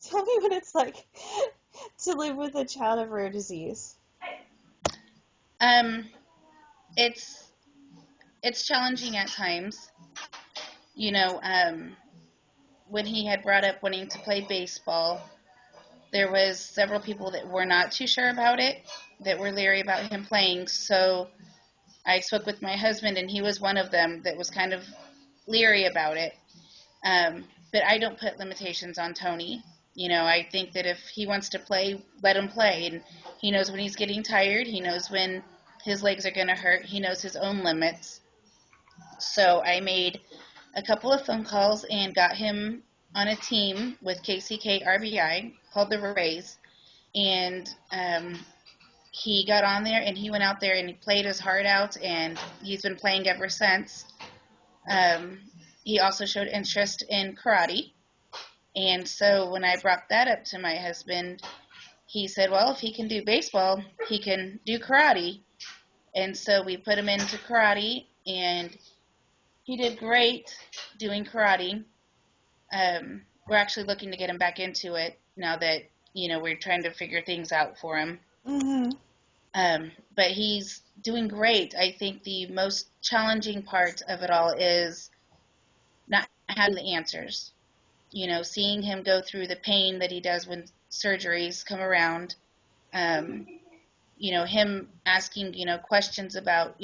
Tell me what it's like to live with a child of rare disease. Um, it's it's challenging at times. You know, when he had brought up wanting to play baseball, there was several people that were not too sure about it, that were leery about him playing. So I spoke with my husband, and he was one of them that was kind of leery about it. But I don't put limitations on Tony. I think that if he wants to play, let him play. And he knows when he's getting tired. He knows when his legs are going to hurt. He knows his own limits. So I made a couple of phone calls and got him on a team with KCK RBI called the Reyes. And he got on there and he went out there and he played his heart out, and he's been playing ever since. Um, he also showed interest in karate. And so when I brought that up to my husband, he said, well, if he can do baseball, he can do karate. And so we put him into karate, and he did great doing karate. We're actually looking to get him back into it now that, we're trying to figure things out for him. Mm-hmm. But he's doing great. I think the most challenging part of it all is not having the answers. Seeing him go through the pain that he does when surgeries come around. Him asking, questions about,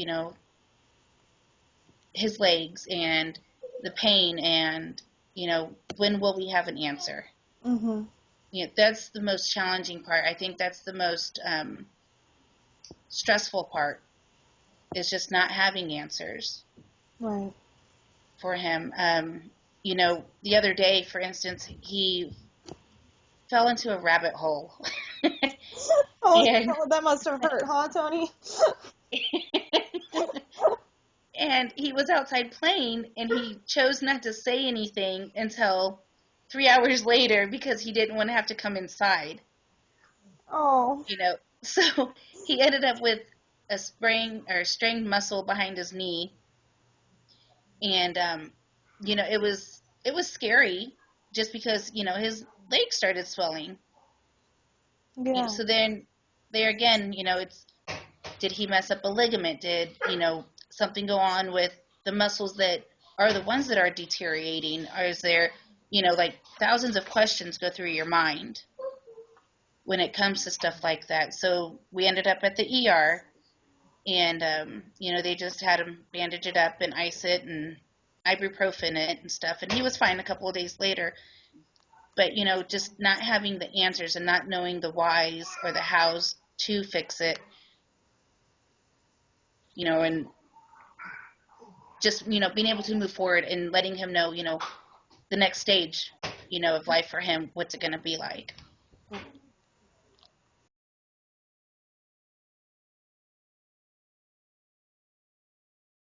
his legs and the pain, and, when will we have an answer? Mm-hmm. That's the most challenging part. I think that's the most stressful part, is just not having answers Right. for him. The other day, for instance, he fell into a rabbit hole. Oh, and that must have hurt, huh, Tony? and he was outside playing, and he chose not to say anything until 3 hours later because he didn't want to have to come inside. Oh. So he ended up with a strained muscle behind his knee, and it was scary just because his legs started swelling. Yeah. So then there again, it's, did he mess up a ligament? Did something go on with the muscles that are the ones that are deteriorating? Or is there like thousands of questions go through your mind when it comes to stuff like that? So we ended up at the ER, and they just had him bandage it up and ice it and ibuprofen it and stuff, and he was fine a couple of days later. But just not having the answers and not knowing the whys or the hows to fix it, and just being able to move forward and letting him know the next stage of life for him, what's it going to be like.